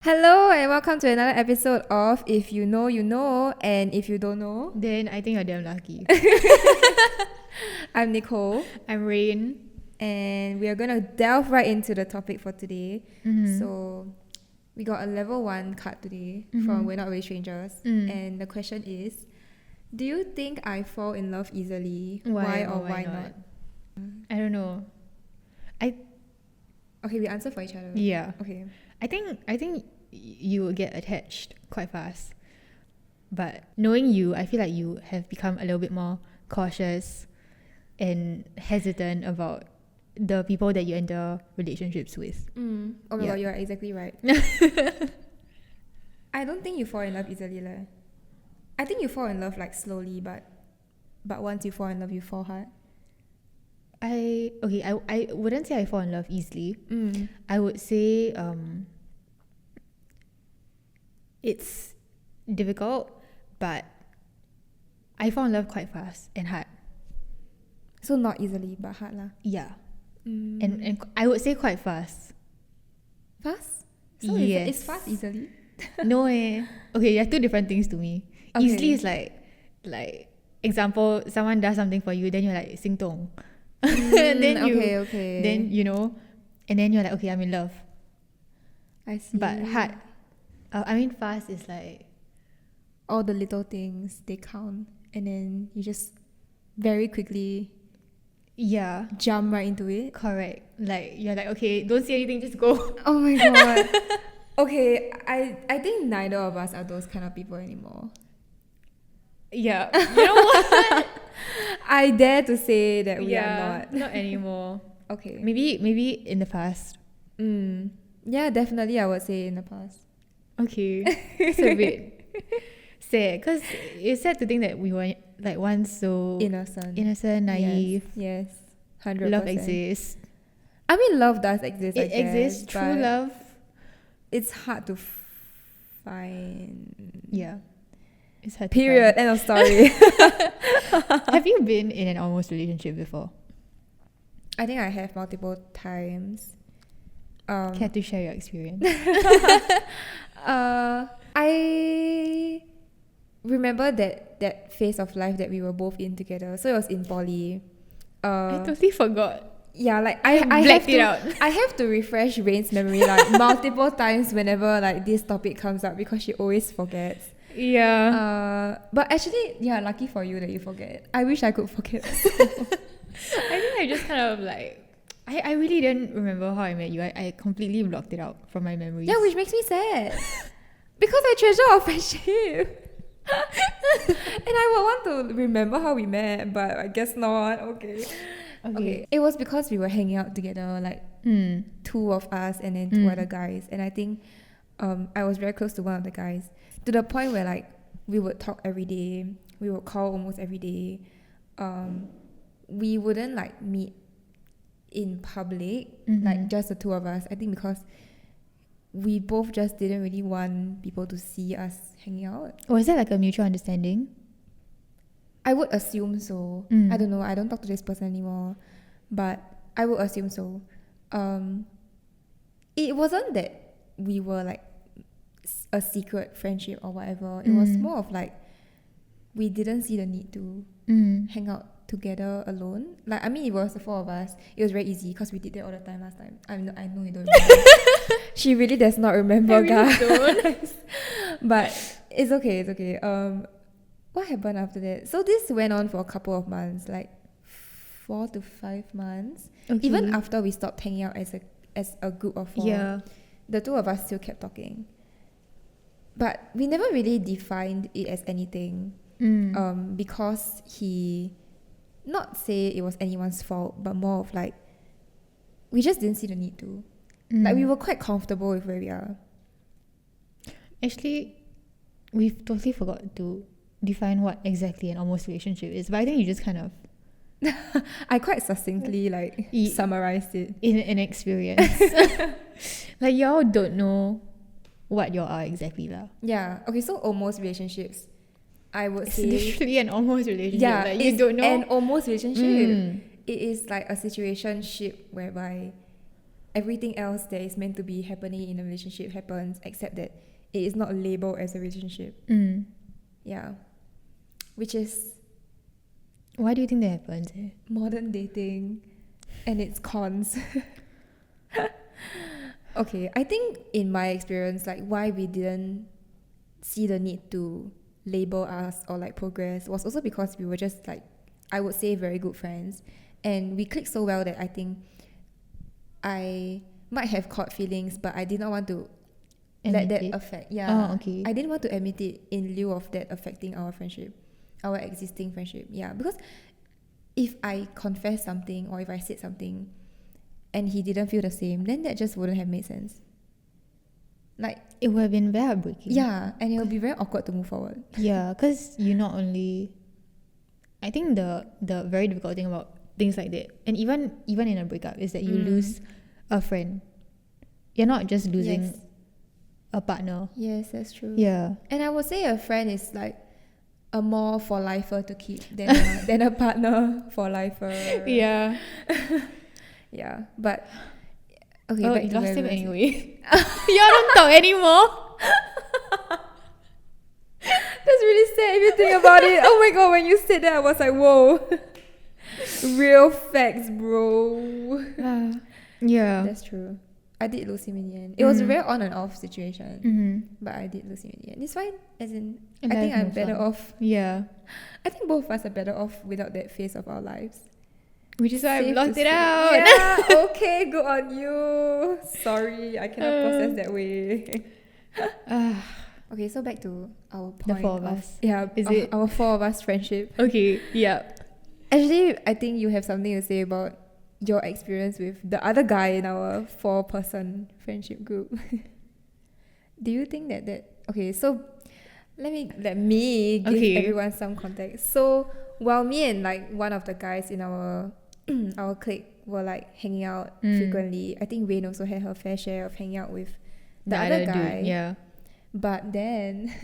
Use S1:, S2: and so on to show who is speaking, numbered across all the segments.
S1: Hello and welcome to another episode of If You Know, You Know, and If You Don't Know.
S2: Then I think you're damn lucky.
S1: I'm Nicole,
S2: I'm Rain.
S1: and we are going to delve right into the topic for today. So, we got a level 1 card today from We're Not Really Strangers. And the question is, do you think I fall in love easily? Why or why not?
S2: I don't know.
S1: Okay, we answer for each other.
S2: Yeah.
S1: Okay.
S2: I think you will get attached quite fast. But knowing you, I feel like you have become a little bit more cautious and hesitant about the people that you enter relationships with.
S1: Oh my god, you're exactly right. I don't think you fall in love easily. I think you fall in love like slowly, but once you fall in love, you fall hard.
S2: I wouldn't say I fall in love easily. I would say it's difficult, but I fall in love quite fast and hard.
S1: So not easily, but hard lah.
S2: Yeah. And I would say quite fast.
S1: Fast? So
S2: yes.
S1: It's fast easily?
S2: No eh. Okay, yeah, two different things to me.
S1: Okay.
S2: Easily is like example, someone does something for you, then you're like 心动. Then you
S1: okay.
S2: then and then you're like, okay, I'm in love.
S1: I see.
S2: But hard, fast is like
S1: all the little things, they count, and then you just very quickly jump right into it.
S2: Correct. Like you're like, okay, don't see anything, just go.
S1: Oh my god. Okay, I think neither of us are those kind of people anymore.
S2: Yeah. You know what?
S1: I dare to say that we are not.
S2: Not anymore.
S1: Okay.
S2: Maybe in the past.
S1: Yeah, definitely I would say in the past.
S2: Okay. It's a bit sad because it's sad to think that we were like once so
S1: innocent,
S2: naive.
S1: Yes, 100%.
S2: Love exists.
S1: I mean, love does exist.
S2: It exists. True love.
S1: It's hard to find.
S2: Yeah. It's hard.
S1: Period. End of story.
S2: Have you been in an almost relationship before?
S1: I think I have multiple times.
S2: Care to share your experience?
S1: I remember that phase of life that we were both in together. So it was in poly.
S2: I totally forgot.
S1: Yeah, like
S2: I
S1: have
S2: it out.
S1: I have to refresh Rain's memory like multiple times whenever like this topic comes up because she always forgets.
S2: Yeah.
S1: But actually, yeah, lucky for you that you forget. I wish I could forget.
S2: I think I just kind of like I really didn't remember how I met you. I completely blocked it out from my memories.
S1: Yeah, which makes me sad. Because I treasure our friendship. And I would want to remember how we met, but I guess not. Okay. It was because we were hanging out together, like two of us and then two other guys. And I think I was very close to one of the guys, to the point where like we would talk every day. We would call almost every day. We wouldn't like meet in public, like just the two of us. I think because we both just didn't really want people to see us hanging out.
S2: Was that like a mutual understanding?
S1: I would assume so. I don't know. I don't talk to this person anymore, but I would assume so. It wasn't that we were like a secret friendship or whatever. It was more of like we didn't see the need to hang out together alone. Like, I mean, it was the four of us. It was very easy because we did that all the time last time. I know you don't remember. She really does not remember,
S2: I really don't.
S1: But it's okay. What happened after that? So this went on for a couple of months, like 4 to 5 months.
S2: Okay.
S1: Even after we stopped hanging out as a group of 4, the two of us still kept talking. But we never really defined it as anything. Because he, not say it was anyone's fault, but more of like we just didn't see the need to. Like we were quite comfortable with where we are.
S2: Actually, we've totally forgot to define what exactly an almost relationship is, but I think you just kind of
S1: I quite succinctly like summarized it
S2: in an experience. Like y'all don't know what y'all are exactly lah.
S1: Yeah. Okay, so almost relationships, I would
S2: It's
S1: say
S2: literally an almost relationship.
S1: yeah,
S2: like,
S1: you don't know an
S2: know.
S1: almost relationship. It is like a situationship whereby everything else that is meant to be happening in a relationship happens, except that it is not labeled as a relationship. Yeah. Which is
S2: Why do you think that happens?
S1: modern dating and its cons. Okay, I think in my experience, like why we didn't see the need to label us or like progress was also because we were just like, I would say, very good friends, and we clicked so well that I think I might have caught feelings, but I did not want to let that affect. Yeah.
S2: Oh, okay.
S1: I didn't want to admit it in lieu of that affecting our friendship, our existing friendship. Yeah, because if I confessed something or if I said something and he didn't feel the same, then that just wouldn't have made sense. Like,
S2: it would have been very heartbreaking.
S1: yeah, and it will be very awkward to move forward.
S2: Yeah, because you not only, I think the very difficult thing about things like that, and even in a breakup, is that you lose a friend. You're not just losing a partner.
S1: Yes, that's true.
S2: Yeah.
S1: And I would say a friend is like a more for lifer to keep than a partner for lifer.
S2: Yeah.
S1: Yeah, but okay.
S2: Oh,
S1: back
S2: you
S1: to
S2: lost
S1: where
S2: him
S1: we were.
S2: anyway. You don't talk anymore.
S1: That's really sad if you think about it. Oh my god, when you said that, I was like, whoa. Real facts, bro.
S2: Yeah.
S1: That's true. I did lose him in the end. It was a very on and off situation, but I did lose him in the end. It's fine. As in,
S2: And
S1: I think
S2: life
S1: I'm
S2: moves
S1: better
S2: on.
S1: off.
S2: Yeah.
S1: I think both of us are better off without that phase of our lives.
S2: Which is why I
S1: Safe
S2: blocked
S1: to
S2: it
S1: say.
S2: out.
S1: Yeah, okay, good on you. Sorry, I cannot process that way. Okay, so back to our point.
S2: The four of us.
S1: Yeah,
S2: Is it?
S1: Our four of us friendship.
S2: Okay. Yeah.
S1: Actually, I think you have something to say about your experience with the other guy in our 4-person friendship group. Do you think that okay, so let me give everyone some context. So while me and like one of the guys in our our clique were like hanging out frequently, I think Rain also had her fair share of hanging out with the other guy.
S2: Dude, yeah.
S1: But then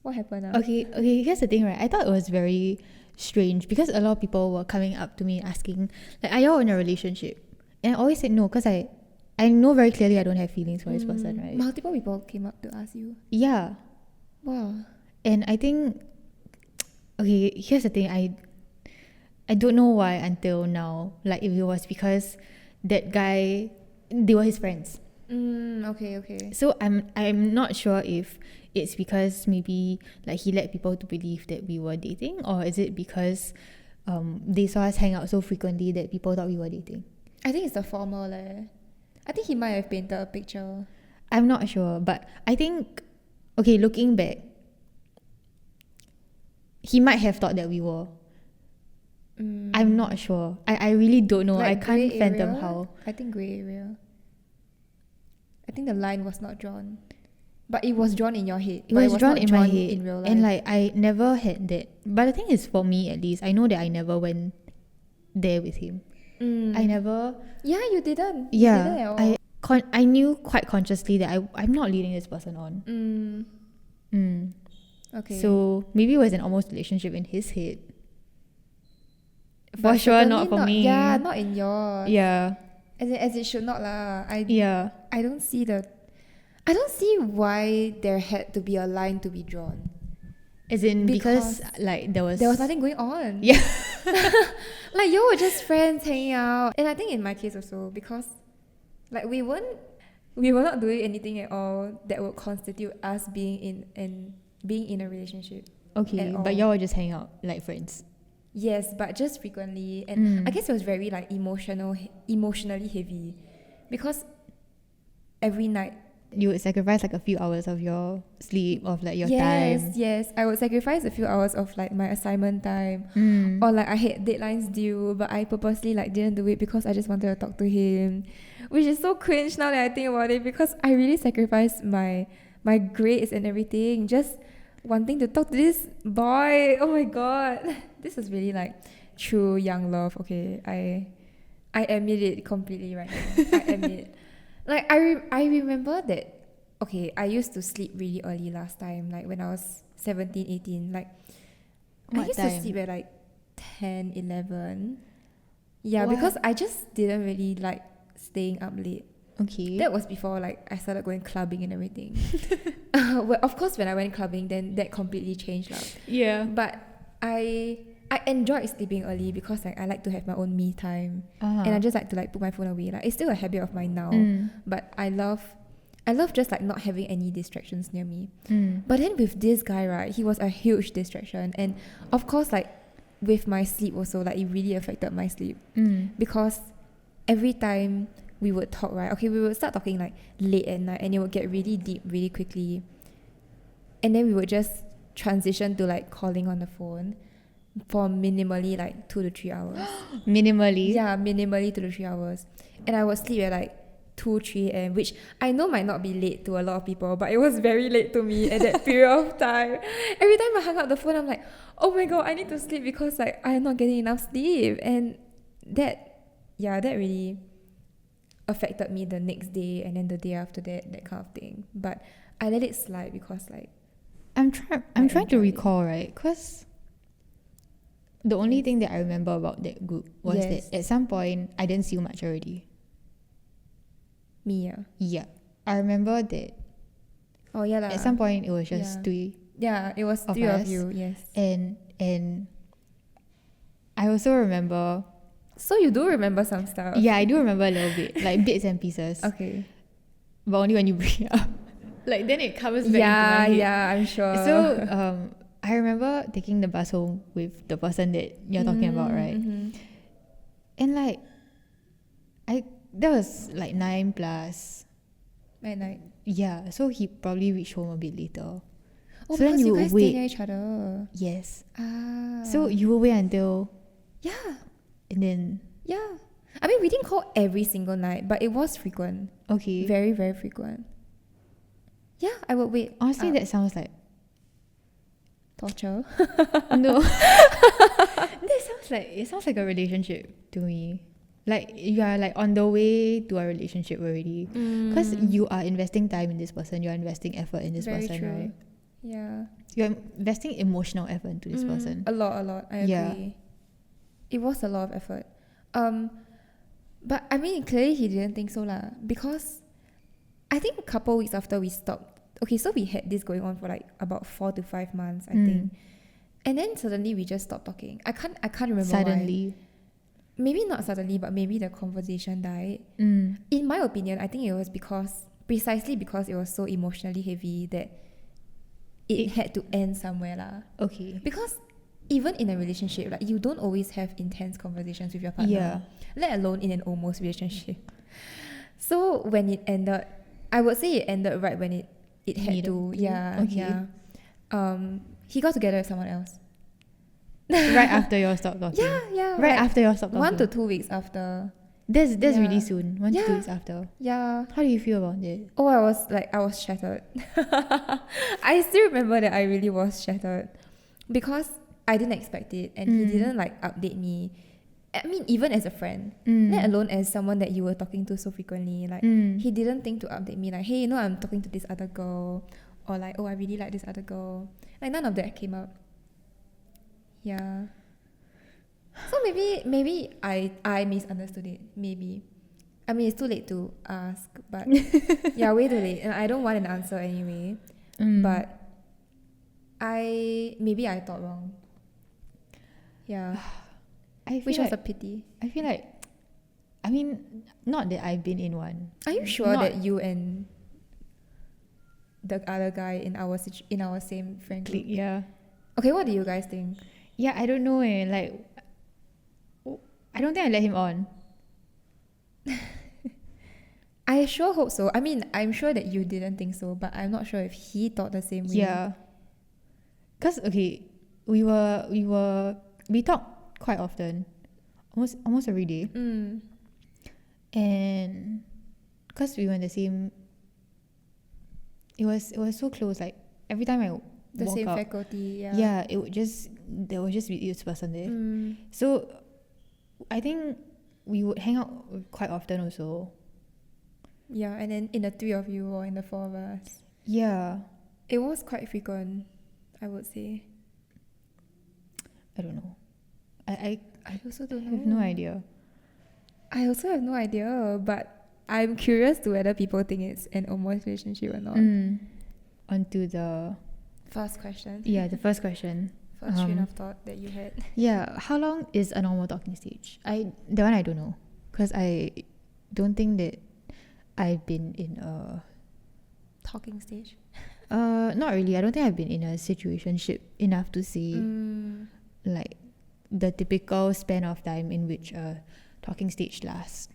S1: what happened?
S2: Okay, here's the thing, right? I thought it was very strange because a lot of people were coming up to me asking, like, are y'all in a relationship? And I always said no, because I know very clearly I don't have feelings for this person, right?
S1: Multiple people came up to ask you.
S2: Yeah.
S1: Wow.
S2: And I think, okay, here's the thing, I don't know why until now, like if it was because that guy, they were his friends.
S1: Okay.
S2: So I'm not sure if it's because maybe like he led people to believe that we were dating, or is it because they saw us hang out so frequently that people thought we were dating.
S1: I think it's the former leh. I think he might have painted a picture.
S2: I'm not sure, but I think, okay, looking back, he might have thought that we were. I'm not sure. I really don't know.
S1: Like
S2: I can't
S1: grey
S2: fathom
S1: area?
S2: how.
S1: I think grey area. I think the line was not drawn, but it was drawn in your head.
S2: It was drawn
S1: not
S2: in my head,
S1: in real life.
S2: and like I never had that. But the thing is, for me at least, I know that I never went there with him. I never.
S1: Yeah, you didn't. You
S2: Yeah,
S1: didn't at all.
S2: I knew quite consciously that I'm not leading this person on.
S1: Okay.
S2: So maybe it was an almost relationship in his head. For
S1: But
S2: sure,
S1: certainly
S2: not for me.
S1: Yeah, not in yours.
S2: Yeah.
S1: As it should not lah.
S2: Yeah.
S1: I don't see why there had to be a line to be drawn.
S2: As in because like there was
S1: nothing going on.
S2: Yeah.
S1: Like you were just friends hanging out. And I think in my case also, because like we were not doing anything at all that would constitute us being in a relationship.
S2: Okay, but y'all were just hanging out like friends.
S1: Yes, but just frequently. And I guess it was very like emotionally heavy, because every night
S2: you would sacrifice like a few hours of your sleep, of like your time.
S1: Yes, I would sacrifice a few hours of like my assignment time, or like I had deadlines due, but I purposely like didn't do it because I just wanted to talk to him, which is so cringe now that I think about it, because I really sacrificed my grades and everything just wanting to talk to this boy. Oh my god, this is really like true young love. Okay, I admit it completely right now. I admit. Like I remember that, okay, I used to sleep really early last time, like when I was 17, 18. Like I used to sleep at like 10, 11. Yeah,
S2: What?
S1: because I just didn't really like staying up late.
S2: Okay.
S1: That was before like I started going clubbing and everything. Well, of course, when I went clubbing, then that completely changed lah.
S2: Yeah.
S1: But I enjoyed sleeping early because like I like to have my own me time, and I just like to like put my phone away. Like it's still a habit of mine now, but I love just like not having any distractions near me. But then with this guy, right, he was a huge distraction, and of course like with my sleep also, like it really affected my sleep because every time we would talk, right, okay, we would start talking like late at night and it would get really deep really quickly, and then we would just transition to like calling on the phone for minimally like 2 to 3 hours.
S2: Minimally?
S1: Yeah, minimally 2 to 3 hours. And I would sleep at like 2, 3 a.m., which I know might not be late to a lot of people, but it was very late to me at that period of time. Every time I hung up the phone, I'm like, oh my god, I need to sleep because like I'm not getting enough sleep. And that really affected me the next day and then the day after that kind of thing. But I let it slide because like
S2: I'm trying to recall, right? Because the only thing that I remember about that group was that at some point I didn't see you much already.
S1: Me,
S2: yeah. I remember that.
S1: Oh yeah lah.
S2: At some point it was just three.
S1: Yeah, it was three of you. Yes.
S2: And I also remember.
S1: So you do remember some stuff?
S2: Yeah, I do remember a little bit, like bits and pieces.
S1: Okay.
S2: But only when you bring it up. Like then it comes back into my head.
S1: Yeah, I'm sure.
S2: So I remember taking the bus home with the person that you're talking about, right? And like that was like 9 plus
S1: at night.
S2: Yeah, so he probably reached home a bit later.
S1: Oh,
S2: so then
S1: you
S2: would
S1: guys
S2: wait.
S1: stay near each other.
S2: Yes.
S1: Ah.
S2: So you will wait until.
S1: Yeah.
S2: And then.
S1: Yeah. I mean, we didn't call every single night, but it was frequent.
S2: Okay.
S1: Very, very frequent. Yeah, I would wait.
S2: Honestly, that sounds like
S1: torture.
S2: No. It sounds like a relationship to me. Like you are like on the way to a relationship already, because you are investing time in this person, you are investing effort in this person,
S1: true.
S2: right?
S1: Yeah.
S2: You are investing emotional effort into this person.
S1: A lot. I agree. It was a lot of effort. But I mean, clearly he didn't think so lah, because I think a couple weeks after we stopped. Okay, so we had this going on for like about 4 to 5 months, I think, and then suddenly we just stopped talking. I can't remember
S2: Suddenly.
S1: why. Maybe not suddenly, but maybe the conversation died. In my opinion, I think it was precisely because it was so emotionally heavy that it had to end somewhere lah.
S2: Okay.
S1: Because even in a relationship, like you don't always have intense conversations with your partner, let alone in an almost relationship. So when it ended, I would say it ended right when it had to. Yeah. Okay. Yeah. He got together with someone else.
S2: Right after you all stopped talking.
S1: Yeah.
S2: Right after you all stopped talking.
S1: 1 to 2 weeks after.
S2: That's really soon. 1 to 2 weeks after.
S1: Yeah.
S2: How do you feel about it?
S1: Oh, I was shattered. I still remember that I really was shattered because I didn't expect it, and he didn't like update me. I mean, even as a friend, let alone as someone that you were talking to so frequently. Like he didn't think to update me like, hey, you know, I'm talking to this other girl, or like, oh, I really like this other girl. Like none of that came up. Yeah. So maybe I misunderstood it. Maybe. I mean, it's too late to ask, but yeah, way too late, and I don't want an answer anyway. But maybe I thought wrong. Yeah. Which was a pity.
S2: I feel like, I mean, not that I've been in one.
S1: Are you sure that you and the other guy in our same friend group?
S2: Yeah.
S1: Okay, what do you guys think?
S2: Yeah, I don't know. Like, I don't think I let him on.
S1: I sure hope so. I mean, I'm sure that you didn't think so, but I'm not sure if he thought the same way.
S2: Yeah. Cause okay, we talk quite often, almost every day. And cause we were in the same, it was so close. Like every time I
S1: the
S2: walk
S1: same
S2: up,
S1: faculty.
S2: Yeah, there would just be this person there. So I think we would hang out quite often also.
S1: Yeah, and then in the 3 of you or in the 4 of us.
S2: Yeah.
S1: It was quite frequent, I would say.
S2: I don't know. I
S1: also don't know.
S2: have no idea.
S1: I also have no idea, but I'm curious to whether people think it's an almost relationship or not.
S2: Onto the
S1: First question.
S2: the first question.
S1: First train of thought that you had.
S2: Yeah, how long is a normal talking stage? That one I don't know, because I don't think that I've been in a
S1: Talking stage.
S2: not really. I don't think I've been in a situationship enough to say like the typical span of time in which a talking stage lasts.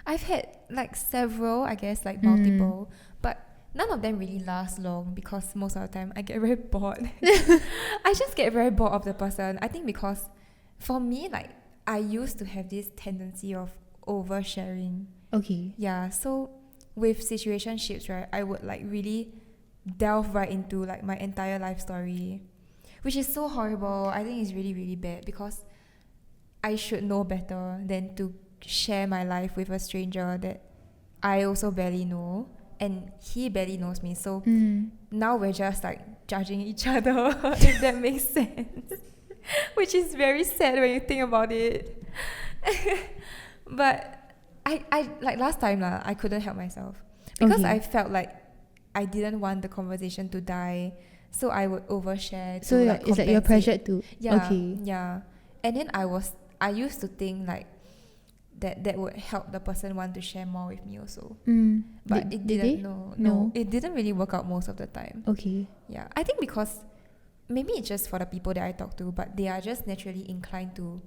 S1: I've had like several, I guess, like multiple, but none of them really last long because most of the time I get very bored. I just get very bored of the person. I think because for me, like, I used to have this tendency of oversharing.
S2: Okay.
S1: Yeah, so with situationships, right, I would like really delve right into like my entire life story, which is so horrible. I think it's really, really bad because I should know better than to share my life with a stranger that I also barely know, and he barely knows me. So now we're just like judging each other, if that makes sense. Which is very sad when you think about it. But I like last time I couldn't help myself because I felt like I didn't want the conversation to die, so I would overshare.
S2: So
S1: like
S2: is that you're pressured to?
S1: Yeah,
S2: Okay.
S1: yeah. And then I used to think like that would help the person want to share more with me also. But it didn't. No, it didn't really work out most of the time.
S2: Okay.
S1: Yeah, I think because maybe it's just for the people that I talk to, but they are just naturally inclined to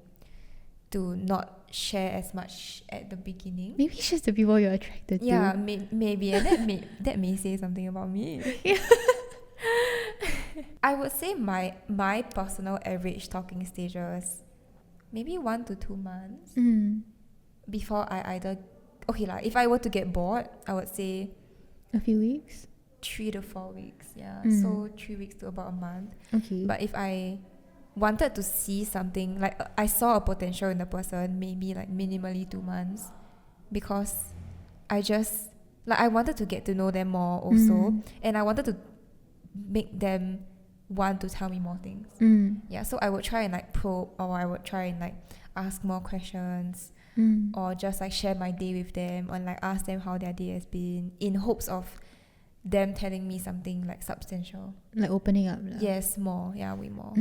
S1: not share as much at the beginning.
S2: Maybe it's just the people you're attracted to.
S1: Yeah, maybe, and that may say something about me.
S2: Yeah.
S1: I would say my personal average talking stages, maybe 1 to 2 months before I either if I were to get bored, I would say
S2: A few weeks.
S1: 3 to 4 weeks. Yeah, so 3 weeks to about a month.
S2: Okay.
S1: But if I wanted to see something, like I saw a potential in the person, maybe like minimally 2 months, because I just like I wanted to get to know them more also, and I wanted to make them want to tell me more things. Yeah, so I would try and like probe, or I would try and like ask more questions, or just like share my day with them, or like ask them how their day has been, in hopes of them telling me something like substantial,
S2: like opening up.
S1: Yes, more. Yeah, way more.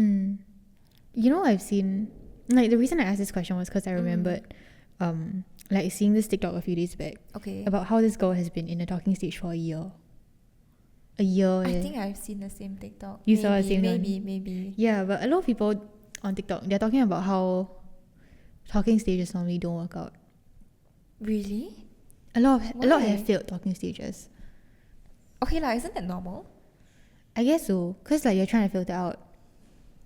S2: You know, I've seen, like, the reason I asked this question was because I remembered like seeing this TikTok a few days back about how this girl has been in a talking stage for a year.
S1: I think I've seen the same TikTok.
S2: You saw the same one?
S1: Maybe.
S2: Yeah, but a lot of people on TikTok, they're talking about how talking stages normally don't work out.
S1: Really?
S2: A lot have failed talking stages.
S1: Okay, isn't that normal?
S2: I guess so, because like you're trying to filter out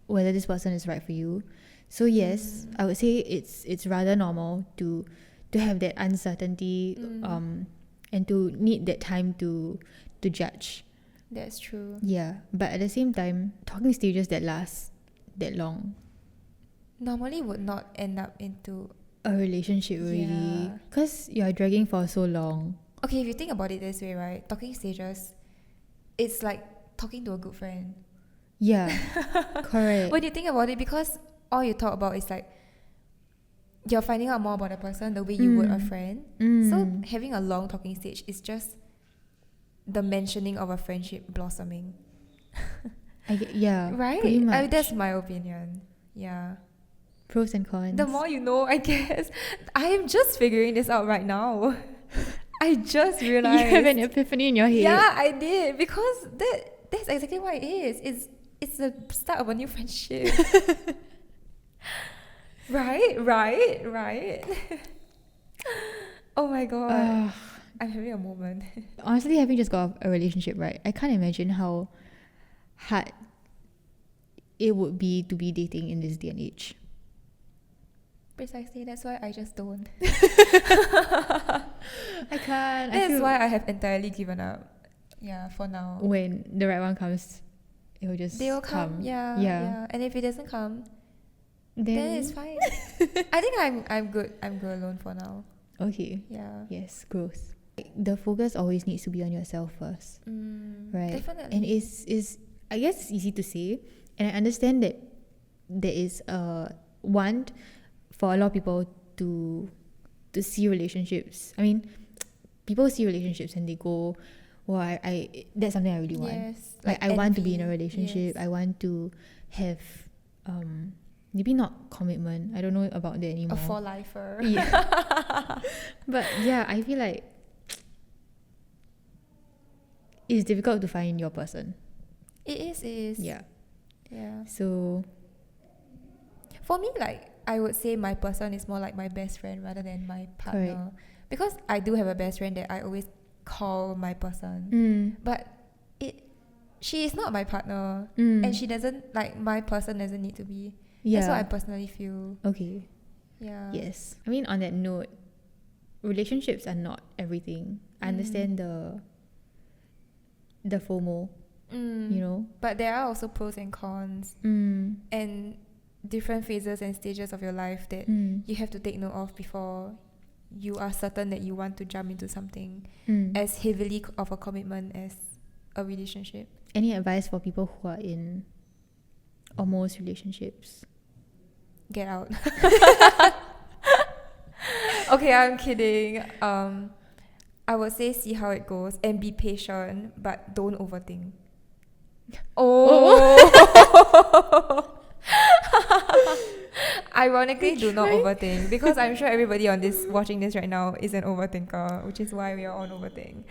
S2: whether this person is right for you. So yes, I would say it's rather normal to have that uncertainty and to need that time to judge.
S1: That's true.
S2: Yeah, but at the same time, talking stages that last that long
S1: normally would not end up into
S2: a relationship really, because you're dragging for so long.
S1: Okay, if you think about it this way, right? Talking stages, it's like talking to a good friend.
S2: Yeah, correct.
S1: When you think about it, because all you talk about is like you're finding out more about a person the way you would a friend. So having a long talking stage is just the mentioning of a friendship blossoming.
S2: Yeah,
S1: right?
S2: pretty much.
S1: That's my opinion. Yeah.
S2: Pros and cons.
S1: The more you know, I guess. I am just figuring this out right now. I just realized.
S2: You have an epiphany in your head.
S1: Yeah, I did, because that's exactly what it is. It's the start of a new friendship. Right. Oh my god. I'm having a moment.
S2: Honestly, having just got a relationship, right, I can't imagine how hard it would be to be dating in this day and age.
S1: Precisely, that's why I just don't.
S2: I can't.
S1: That's why I have entirely given up. Yeah, for now.
S2: When the right one comes, it will just
S1: come. Yeah. And if it doesn't come, then it's fine. I think I'm good. I'm good alone for now.
S2: Okay.
S1: Yeah.
S2: Yes, growth. The focus always needs to be on yourself first. Right.
S1: Definitely.
S2: And is I guess it's easy to say, and I understand that there is a want for a lot of people to to see relationships. I mean, people see relationships and they go, well, I that's something I really want.
S1: Yes.
S2: Like I want to be in a relationship.
S1: Yes.
S2: I want to have maybe not commitment. I don't know about that anymore.
S1: A for lifer.
S2: Yeah. But yeah, I feel like it's difficult to find your person.
S1: It is.
S2: Yeah.
S1: Yeah.
S2: So
S1: For me, like, I would say my person is more like my best friend rather than my partner.
S2: Correct.
S1: Because I do have a best friend that I always call my person. But she is not my partner. And she doesn't, like, my person doesn't need to be.
S2: yeah.
S1: That's what I personally feel.
S2: Okay.
S1: Yeah.
S2: Yes. I mean, on that note, relationships are not everything. I understand the FOMO, you know.
S1: But there are also pros and cons. And different phases and stages of your life that you have to take note of before you are certain that you want to jump into something as heavily of a commitment as a relationship.
S2: Any advice for people who are in almost relationships?
S1: Get out. Okay, I'm kidding. I would say see how it goes and be patient, but don't overthink. Ironically, do not overthink, because I'm sure everybody on this watching this right now is an overthinker, which is why we are all overthink.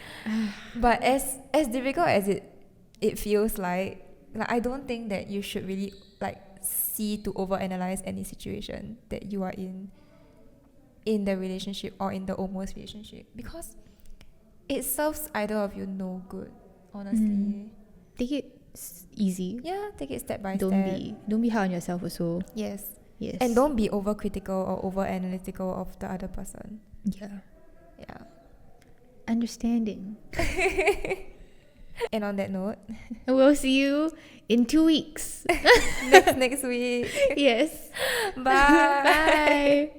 S1: But as difficult as it feels like I don't think that you should really like see to overanalyze any situation that you are in the relationship or in the almost relationship, because it serves either of you no good, honestly.
S2: Take it easy.
S1: Yeah, take it step by
S2: Don't
S1: step.
S2: be hard on yourself also.
S1: Yes.
S2: Yes.
S1: And don't be overcritical or over analytical of the other person.
S2: Yeah.
S1: Yeah.
S2: Understanding.
S1: And on that note,
S2: We'll see you in 2 weeks.
S1: next week.
S2: Yes.
S1: Bye.
S2: Bye.